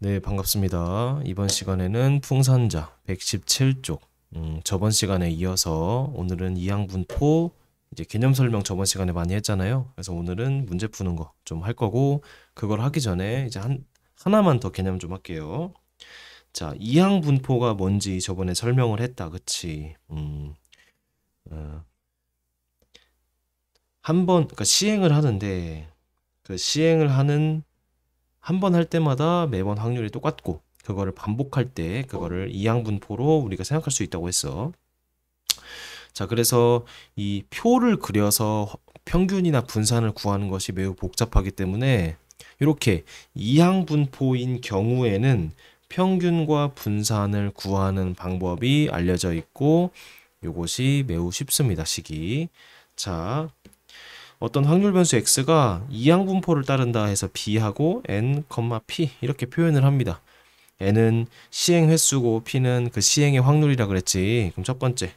네, 반갑습니다. 이번 시간에는 풍선자 117쪽, 저번 시간에 이어서 오늘은 이항분포 이제 개념 설명 저번 시간에 많이 했잖아요. 그래서 오늘은 문제 푸는 거 좀 할 거고, 그걸 하기 전에 이제 하나만 더 개념 좀 할게요. 자, 이항분포가 뭔지 저번에 설명을 했다, 그치? 어, 그러니까 시행을 하는데, 그 시행을 하는 한 번 할 때마다 매번 확률이 똑같고 그거를 반복할 때 그거를 이항분포로 우리가 생각할 수 있다고 했어. 자, 그래서 이 표를 그려서 평균이나 분산을 구하는 것이 매우 복잡하기 때문에 이렇게 이항분포인 경우에는 평균과 분산을 구하는 방법이 알려져 있고 이것이 매우 쉽습니다. 식이. 자, 어떤 확률 변수 x가 이항분포를 따른다 해서 b하고 n, p 이렇게 표현을 합니다. n은 시행 횟수고 p는 그 시행의 확률이라 그랬지. 그럼 첫 번째,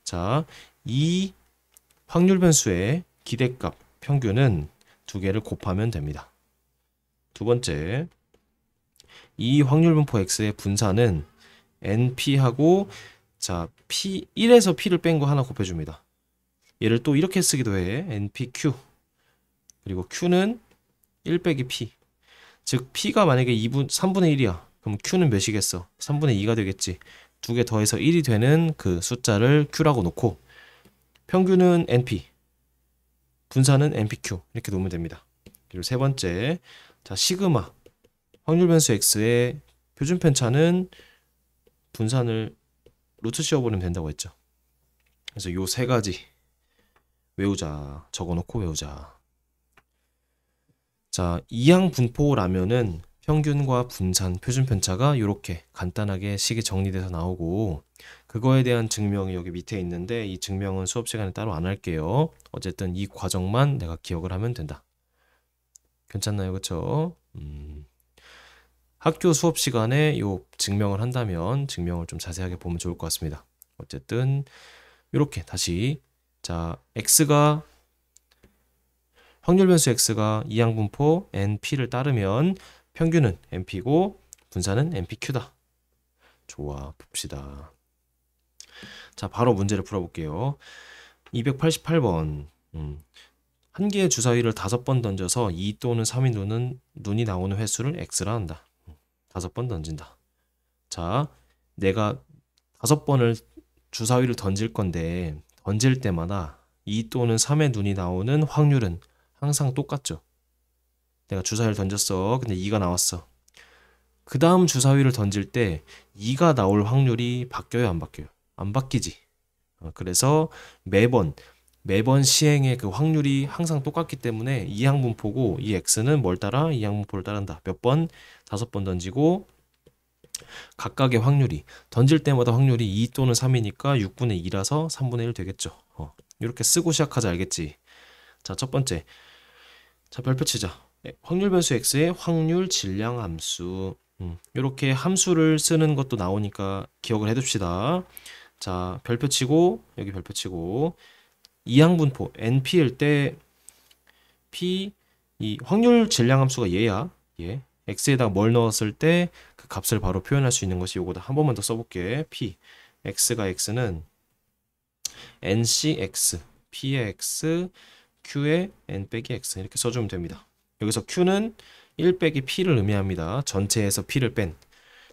자, 이 확률 변수의 기대값 평균은 두 개를 곱하면 됩니다. 두 번째, 이 확률 분포 x의 분산은 np하고 자, p 1에서 p를 뺀 거 하나 곱해줍니다. 얘를 또 이렇게 쓰기도 해. npq. 그리고 q는 1 빼기 p. 즉 p가 만약에 3분의 1이야. 그럼 q는 몇이겠어? 3분의 2가 되겠지. 두 개 더해서 1이 되는 그 숫자를 q라고 놓고 평균은 np, 분산은 npq 이렇게 놓으면 됩니다. 그리고 세 번째, 자, 시그마 확률 변수 x의 표준 편차는 분산을 루트 씌워버리면 된다고 했죠. 그래서 요 세 가지 외우자. 적어놓고 외우자. 자, 이항분포라면은 평균과 분산, 표준 편차가 이렇게 간단하게 식이 정리돼서 나오고 그거에 대한 증명이 여기 밑에 있는데 이 증명은 수업 시간에 따로 안 할게요. 어쨌든 이 과정만 내가 기억을 하면 된다. 괜찮나요? 그쵸? 학교 수업 시간에 요 증명을 한다면 증명을 좀 자세하게 보면 좋을 것 같습니다. 어쨌든 이렇게 다시 자, x가 확률 변수 x가 이항분포 np를 따르면 평균은 np고 분산은 npq다. 좋아, 봅시다. 자, 바로 문제를 풀어볼게요. 288번. 한 개의 주사위를 5번 던져서 2 또는 3이 눈이 나오는 횟수를 x라 한다. 5번 던진다. 자, 내가 5번을 주사위를 던질 건데 던질 때마다 2 또는 3의 눈이 나오는 확률은 항상 똑같죠. 내가 주사위를 던졌어. 근데 2가 나왔어. 그 다음 주사위를 던질 때 2가 나올 확률이 바뀌어요, 안 바뀌어요? 안 바뀌지. 그래서 매번 시행의 그 확률이 항상 똑같기 때문에 이항분포고 이 x는 뭘 따라? 이항분포를 따른다. 몇 번? 5번 던지고 각각의 확률이 던질 때마다 확률이 2 또는 3이니까 6분의 2라서 3분의 1 되겠죠. 이렇게 쓰고 시작하자, 알겠지? 자, 첫 번째. 자, 별표 치자. 확률 변수 x의 확률 질량 함수. 이렇게 함수를 쓰는 것도 나오니까 기억을 해둡시다. 자, 별표 치고 여기 별표 치고 이항분포 np일 때 p 이 확률 질량 함수가 얘야. 얘. x에다가 뭘 넣었을 때 그 값을 바로 표현할 수 있는 것이 요거다. 한 번만 더 써볼게. p x가 x는 ncx p의 x q의 n 빼기 x 이렇게 써주면 됩니다. 여기서 q는 1 빼기 p를 의미합니다. 전체에서 p를 뺀.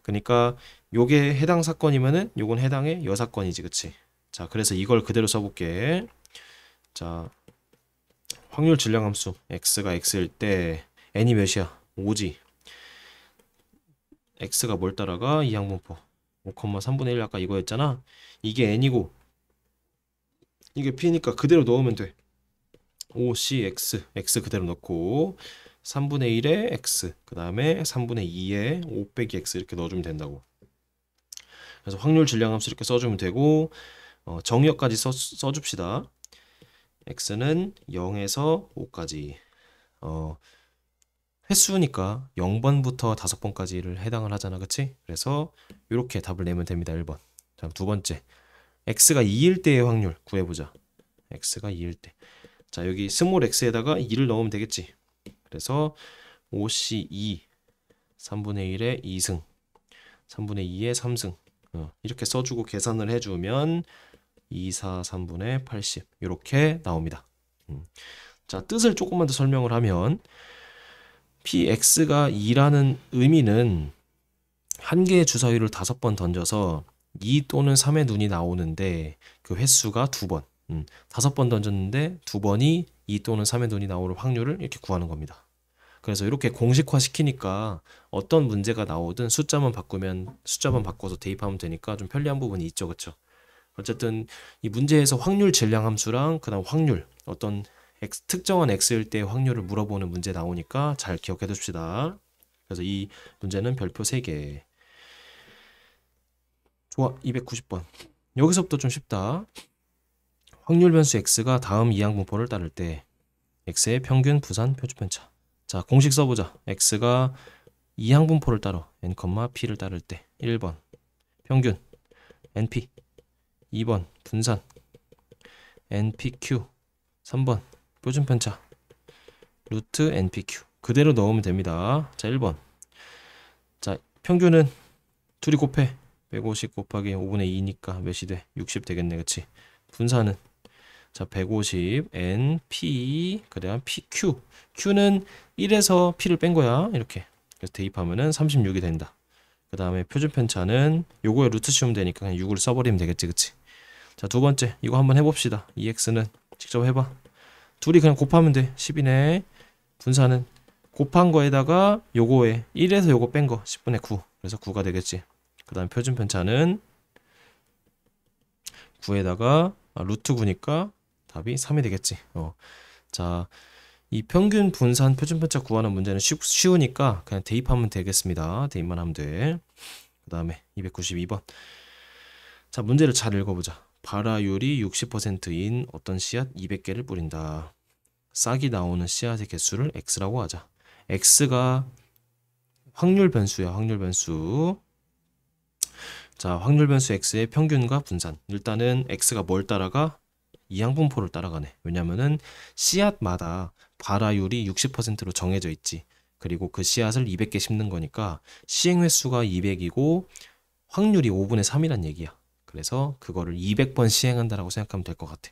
그러니까 요게 해당 사건이면은 요건 해당의 여사건이지, 그치? 자, 그래서 이걸 그대로 써볼게. 자, 확률 질량 함수 x가 x일 때 n이 몇이야? 5지. x가 뭘 따라가? 이항분포 5,3분의 1 아까 이거였잖아. 이게 n이고 이게 p니까 그대로 넣으면 돼. 5cx x 그대로 넣고 3분의 1에 x 그 다음에 3분의 2에 5 빼기 x 이렇게 넣어주면 된다고. 그래서 확률 질량 함수 이렇게 써주면 되고 정의역까지 써줍시다. x는 0에서 5까지 횟수니까 0번부터 5번까지를 해당을 하잖아, 그치? 그래서 이렇게 답을 내면 됩니다. 1번. 자, 두 번째, x가 2일 때의 확률 구해보자. x가 2일 때. 자, 여기 스몰 x에다가 2를 넣으면 되겠지. 그래서 5c2 3분의 1의 2승, 3분의 2의 3승. 이렇게 써주고 계산을 해주면 2, 4, 3분의 80 이렇게 나옵니다. 자, 뜻을 조금만 더 설명을 하면 px가 2라는 의미는 한 개의 주사위를 5번 던져서 2 또는 3의 눈이 나오는데 그 횟수가 2번. 5번 던졌는데 2번이 2 또는 3의 눈이 나오는 확률을 이렇게 구하는 겁니다. 그래서 이렇게 공식화 시키니까 어떤 문제가 나오든 숫자만 바꿔서 대입하면 되니까 좀 편리한 부분이 있죠. 그렇죠? 어쨌든 이 문제에서 확률 질량 함수랑 그다음 확률, 어떤 특정한 x일 때의 확률을 물어보는 문제 나오니까 잘 기억해 둡시다. 그래서 이 문제는 별표 3개. 좋아, 290번. 여기서부터 좀 쉽다. 확률 변수 x가 다음 이항분포를 따를 때 x의 평균 부산 표준편차. 자, 공식 써보자. x가 이항분포를 따라 n, p를 따를 때 1번 평균 np, 2번 분산 npq, 3번 표준편차 루트 npq. 그대로 넣으면 됩니다. 자, 1번. 자, 평균은 둘이 곱해 150 곱하기 5분의 2니까 몇이 돼? 60 되겠네. 그치? 분산은 자, 150 n p 그다음 pq. q는 1에서 p를 뺀 거야. 이렇게. 그래서 대입하면은 36이 된다. 그 다음에 표준편차는 요거에 루트 씌우면 되니까 그냥 6을 써버리면 되겠지. 그치? 자, 두 번째 이거 한번 해봅시다. ex는 직접 해봐. 둘이 그냥 곱하면 돼. 10이네. 분산은 곱한 거에다가 요거에 1에서 요거 뺀 거 10분의 9. 그래서 9가 되겠지. 그 다음 표준편차는 9에다가 루트 9니까 답이 3이 되겠지. 자, 이 평균 분산 표준편차 구하는 문제는 쉬우니까 그냥 대입하면 되겠습니다. 대입만 하면 돼. 그 다음에 292번. 자, 문제를 잘 읽어보자. 발화율이 60%인 어떤 씨앗 200개를 뿌린다. 싹이 나오는 씨앗의 개수를 x라고 하자. x가 확률 변수야. 확률 변수. 자, 확률 변수 x의 평균과 분산. 일단은 x가 뭘 따라가? 이항분포를 따라가네. 왜냐면은 씨앗마다 발화율이 60%로 정해져 있지. 그리고 그 씨앗을 200개 심는 거니까 시행 횟수가 200이고 확률이 5분의 3이란 얘기야. 그래서 그거를 200번 시행한다라고 생각하면 될 것 같아.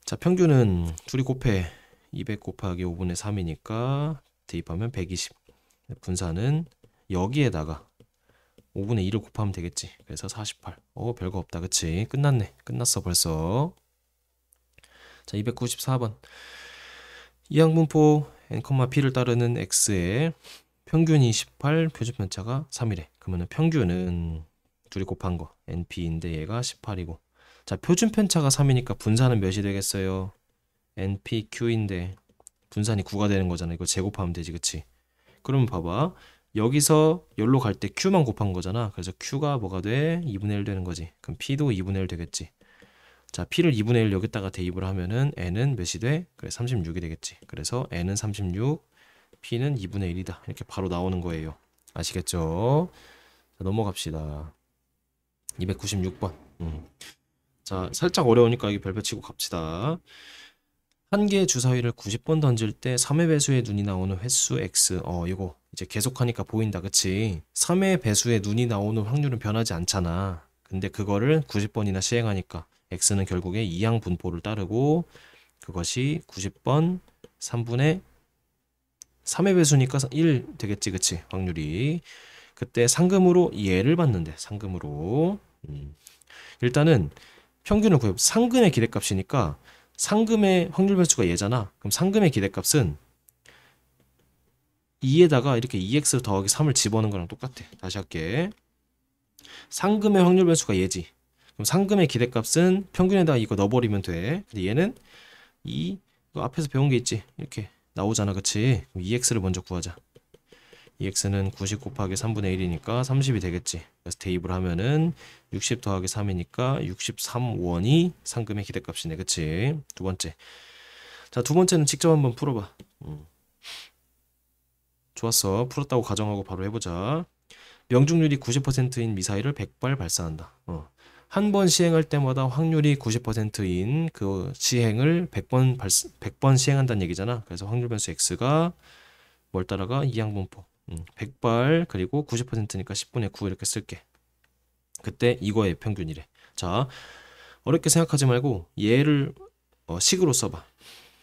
자, 평균은 둘이 곱해 200 곱하기 5분의 3이니까 대입하면 120. 분산은 여기에다가 5분의 2를 곱하면 되겠지. 그래서 48. 별거 없다. 그치? 끝났네. 끝났어 벌써. 자, 294번. 이항분포 n, p를 따르는 x의 평균이 18, 표준편차가 3이래. 그러면 평균은 둘이 곱한 거 np인데 얘가 18이고. 자, 표준편차가 3이니까 분산은 몇이 되겠어요? npq인데 분산이 9가 되는 거잖아. 이거 제곱하면 되지. 그치? 그러면 봐봐. 여기서 여기로 갈 때 q만 곱한 거잖아. 그래서 q가 뭐가 돼? 2분의 1 되는 거지. 그럼 p도 2분의 1 되겠지. 자, p를 2분의 1 여기다가 대입을 하면은 n은 몇이 돼? 그래, 36이 되겠지. 그래서 n은 36, p는 2분의 1이다. 이렇게 바로 나오는 거예요. 아시겠죠? 자, 넘어갑시다. 296번. 자, 살짝 어려우니까 여기 별표 치고 갑시다. 한 개의 주사위를 90번 던질 때 3의 배수의 눈이 나오는 횟수 x. 이거 이제 계속하니까 보인다. 그치? 3의 배수의 눈이 나오는 확률은 변하지 않잖아. 근데 그거를 90번이나 시행하니까 x는 결국에 이항 분포를 따르고 그것이 90번 3분의 3의 배수니까 1 되겠지. 그치? 확률이. 그때 상금으로 얘를 받는데 상금으로. 일단은 평균을 구해. 상금의 기대값이니까 상금의 확률 변수가 얘잖아. 그럼 상금의 기대값은 2에다가 이렇게 2x 더하기 3을 집어넣는 거랑 똑같아. 다시 할게. 상금의 확률 변수가 얘지. 그럼 상금의 기대값은 평균에다가 이거 넣어버리면 돼. 근데 얘는 이거 앞에서 배운 게 있지. 이렇게 나오잖아. 그치? 그럼 2x를 먼저 구하자. 2x는 90 곱하기 3분의 1이니까 30이 되겠지. 그래서 대입을 하면은 60 더하기 3이니까 63원이 상금의 기대값이네. 그치? 두 번째. 자, 두 번째는 직접 한번 풀어봐. 좋았어. 풀었다고 가정하고 바로 해보자. 명중률이 90%인 미사일을 100발 발사한다. 한 번 시행할 때마다 확률이 90%인 그 시행을 100번 시행한다는 얘기잖아. 그래서 확률 변수 x가 뭘 따라가? 이항분포. 100발 그리고 90%니까 10분의 9 이렇게 쓸게. 그때 이거의 평균이래. 자, 어렵게 생각하지 말고 얘를 식으로 써봐.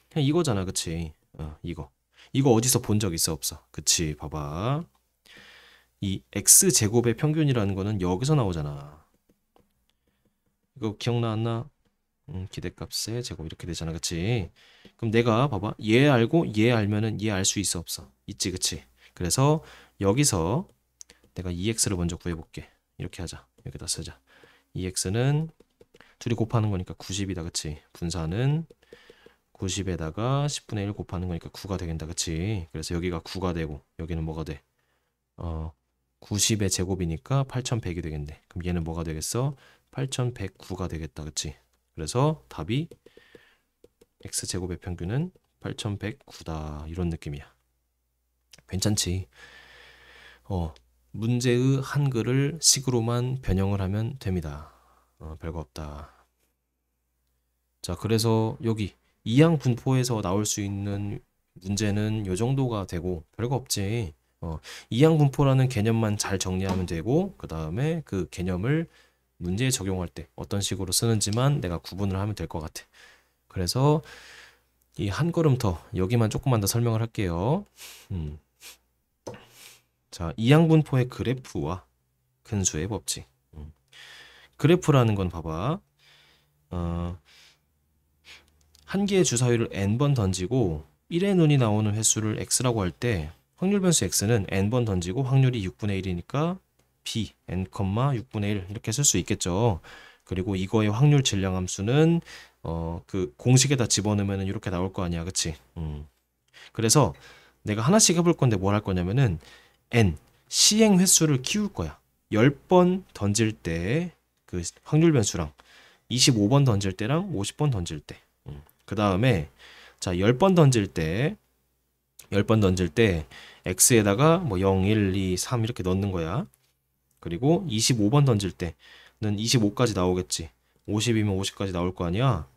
그냥 이거잖아, 그치? 이거 어디서 본 적 있어, 없어? 그치? 봐봐. 이 x 제곱의 평균이라는 거는 여기서 나오잖아. 이거 기억나 안 나? 기대값의 제곱 이렇게 되잖아, 그치? 그럼 내가 봐봐, 얘 알고 얘 알면은 얘 알 수 있어, 없어? 있지, 그치? 그래서 여기서 내가 2x를 먼저 구해볼게. 이렇게 하자. 여기다 쓰자. 2x는 둘이 곱하는 거니까 90이다, 그치? 분사는 90에다가 10분의 1 곱하는 거니까 9가 되겠다, 그치? 그래서 여기가 9가 되고 여기는 뭐가 돼? 90의 제곱이니까 8100이 되겠네. 그럼 얘는 뭐가 되겠어? 8109가 되겠다, 그치? 그래서 답이 x제곱의 평균은 8109다. 이런 느낌이야. 괜찮지? 문제의 한글을 식으로만 변형을 하면 됩니다. 별거 없다. 자, 그래서 여기 이항 분포에서 나올 수 있는 문제는 요 정도가 되고 별거 없지. 이항 분포라는 개념만 잘 정리하면 되고 그 다음에 그 개념을 문제에 적용할 때 어떤 식으로 쓰는지만 내가 구분을 하면 될 것 같아. 그래서 이 한 걸음 더 여기만 조금만 더 설명을 할게요. 자, 이항 분포의 그래프와 근수의 법칙. 그래프라는 건 봐봐. 한 개의 주사위를 n번 던지고 1의 눈이 나오는 횟수를 x라고 할 때 확률 변수 x는 n번 던지고 확률이 6분의 1이니까 b n, 6분의 1 이렇게 쓸 수 있겠죠. 그리고 이거의 확률 질량 함수는 그 공식에다 집어넣으면 이렇게 나올 거 아니야, 그치? 그래서 내가 하나씩 해볼 건데 뭘 할 거냐면은 n 시행 횟수를 키울 거야. 10번 던질 때 그 확률 변수랑 25번 던질 때랑 50번 던질 때. 그 다음에 자 10번 던질 때 x에다가 뭐 0, 1, 2, 3 이렇게 넣는 거야. 그리고 25번 던질 때는 25까지 나오겠지. 50이면 50까지 나올 거 아니야.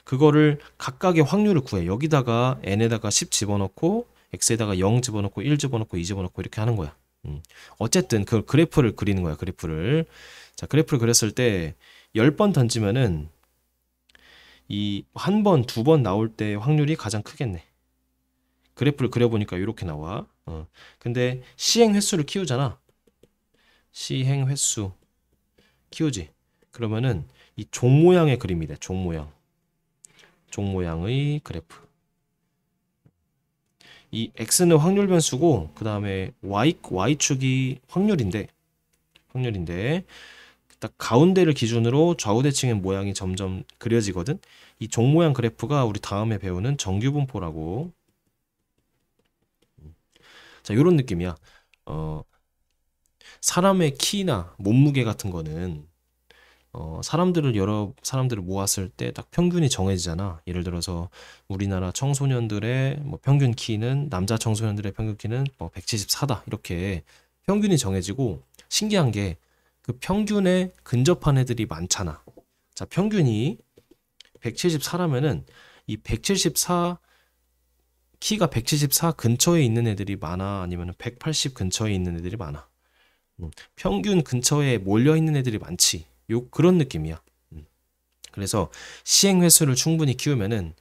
그거를 각각의 확률을 구해. 여기다가 n에다가 10 집어넣고 x에다가 0 집어넣고 1 집어넣고 2 집어넣고 이렇게 하는 거야. 어쨌든 그 그래프를 그리는 거야. 그래프를. 자, 그래프를 그렸을 때 10번 던지면은 이 한 번, 두 번 나올 때 확률이 가장 크겠네. 그래프를 그려보니까 이렇게 나와. 근데 시행 횟수를 키우잖아. 시행 횟수 키우지. 그러면은 이 종 모양의 그림이 돼. 종 모양. 종 모양의 그래프. 이 x는 확률 변수고 그 다음에 y축이 확률인데 딱 가운데를 기준으로 좌우대칭의 모양이 점점 그려지거든. 이 종 모양 그래프가 우리 다음에 배우는 정규분포라고. 자, 이런 느낌이야. 사람의 키나 몸무게 같은 거는 여러 사람들을 모았을 때 딱 평균이 정해지잖아. 예를 들어서 우리나라 청소년들의 뭐 평균 키는 남자 청소년들의 평균 키는 뭐 174다. 이렇게 평균이 정해지고 신기한 게 그 평균에 근접한 애들이 많잖아. 자, 평균이 174라면은 이 174 키가 174 근처에 있는 애들이 많아? 아니면 180 근처에 있는 애들이 많아? 평균 근처에 몰려 있는 애들이 많지. 그런 느낌이야. 그래서 시행 횟수를 충분히 키우면은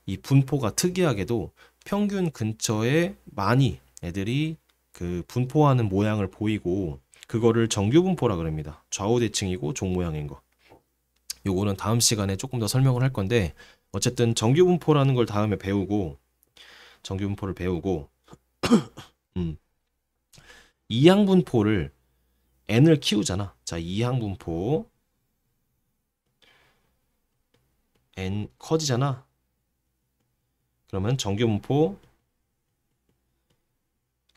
이 분포가 특이하게도 평균 근처에 많이 애들이 그 분포하는 모양을 보이고 그거를 정규분포라 그럽니다. 좌우대칭이고 종 모양인 거. 요거는 다음 시간에 조금 더 설명을 할 건데 어쨌든 정규분포라는 걸 다음에 배우고 정규분포를 배우고 이항분포를 n을 키우잖아. 자, 이항분포 n 커지잖아. 그러면 정규분포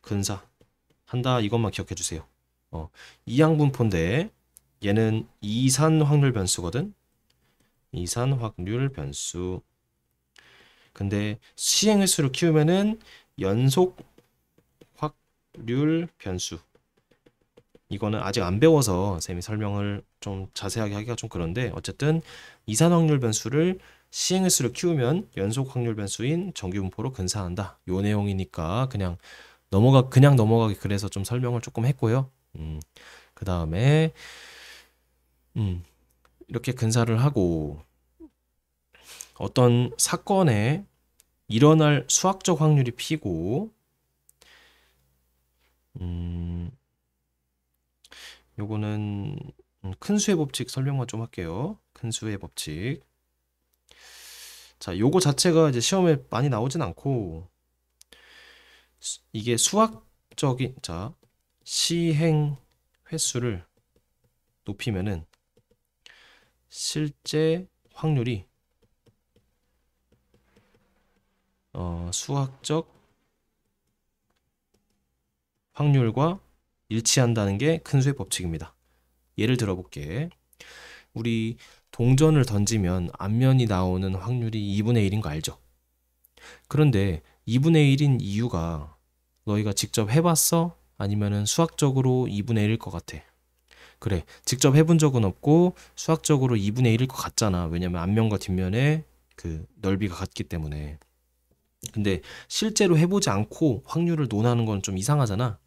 근사 한다. 이것만 기억해 주세요. 이항분포인데 얘는 이산 확률 변수거든. 이산 확률 변수. 근데 시행 횟수를 키우면은 연속 확률 변수. 이거는 아직 안 배워서 쌤이 설명을 좀 자세하게 하기가 좀 그런데 어쨌든 이산 확률 변수를 시행 횟수를 키우면 연속 확률 변수인 정규분포로 근사한다. 요 내용이니까 그냥 그냥 넘어가기 그래서 좀 설명을 조금 했고요. 그 다음에 이렇게 근사를 하고 어떤 사건에 일어날 수학적 확률이 P고 요거는 큰 수의 법칙 설명만 좀 할게요. 큰 수의 법칙. 자, 요거 자체가 이제 시험에 많이 나오진 않고 이게 수학적인 자, 시행 횟수를 높이면은 실제 확률이 수학적 확률과 일치한다는 게 큰 수의 법칙입니다. 예를 들어볼게. 우리 동전을 던지면 앞면이 나오는 확률이 2분의 1인 거 알죠? 그런데 2분의 1인 이유가 너희가 직접 해봤어? 아니면은 수학적으로 2분의 1일 것 같아? 그래, 직접 해본 적은 없고 수학적으로 2분의 1일 것 같잖아. 왜냐면 앞면과 뒷면의 그 넓이가 같기 때문에. 근데 실제로 해보지 않고 확률을 논하는 건 좀 이상하잖아.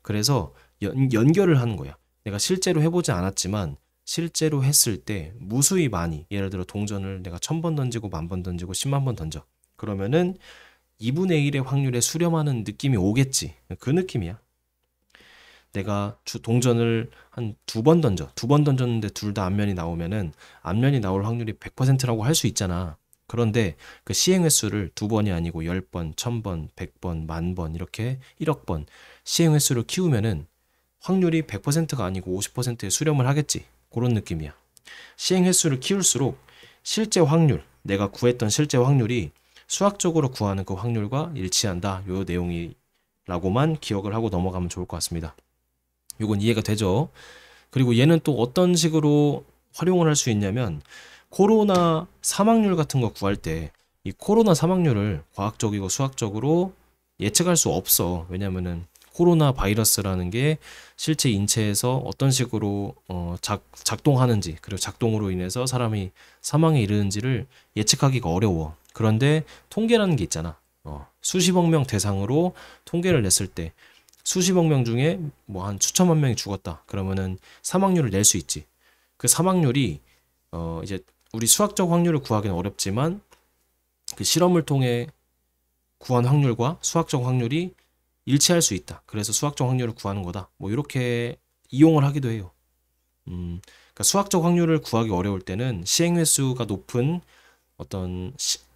그래서 연결을 하는 거야. 내가 실제로 해보지 않았지만 실제로 했을 때 무수히 많이, 예를 들어 동전을 내가 1000번 던지고 10,000번 던지고 10만 번 던져. 그러면은 2분의 1의 확률에 수렴하는 느낌이 오겠지. 그 느낌이야. 내가 동전을 한 2번 던져. 2번 던졌는데 둘 다 앞면이 나오면은 앞면이 나올 확률이 100%라고 할 수 있잖아. 그런데 그 시행 횟수를 2번이 아니고 10번, 1000번, 100번, 10,000번 이렇게 1억 번 시행 횟수를 키우면은 확률이 100%가 아니고 50%에 수렴을 하겠지. 그런 느낌이야. 시행 횟수를 키울수록 실제 확률, 내가 구했던 실제 확률이 수학적으로 구하는 그 확률과 일치한다. 요 내용이라고만 기억을 하고 넘어가면 좋을 것 같습니다. 요건 이해가 되죠? 그리고 얘는 또 어떤 식으로 활용을 할 수 있냐면 코로나 사망률 같은 거 구할 때 이 코로나 사망률을 과학적이고 수학적으로 예측할 수 없어. 왜냐면은 코로나 바이러스라는 게 실제 인체에서 어떤 식으로 작동하는지, 그리고 작동으로 인해서 사람이 사망에 이르는지를 예측하기가 어려워. 그런데 통계라는 게 있잖아. 수십억 명 대상으로 통계를 냈을 때 수십억 명 중에 뭐 한 수천만 명이 죽었다. 그러면은 사망률을 낼 수 있지. 그 사망률이 이제 우리 수학적 확률을 구하기는 어렵지만 그 실험을 통해 구한 확률과 수학적 확률이 일치할 수 있다. 그래서 수학적 확률을 구하는 거다. 뭐 이렇게 이용을 하기도 해요. 그러니까 수학적 확률을 구하기 어려울 때는 시행 횟수가 높은 어떤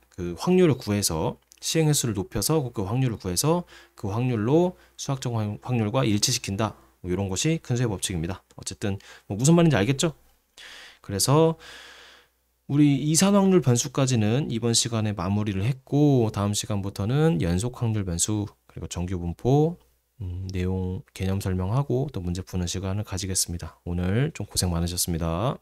그 확률을 구해서 시행 횟수를 높여서 그 확률을 구해서 그 확률로 수학적 확률과 일치시킨다. 뭐 이런 것이 큰 수의 법칙입니다. 어쨌든 뭐 무슨 말인지 알겠죠? 그래서 우리 이산 확률 변수까지는 이번 시간에 마무리를 했고 다음 시간부터는 연속 확률 변수 그리고 정규 분포 내용 개념 설명하고 또 문제 푸는 시간을 가지겠습니다. 오늘 좀 고생 많으셨습니다.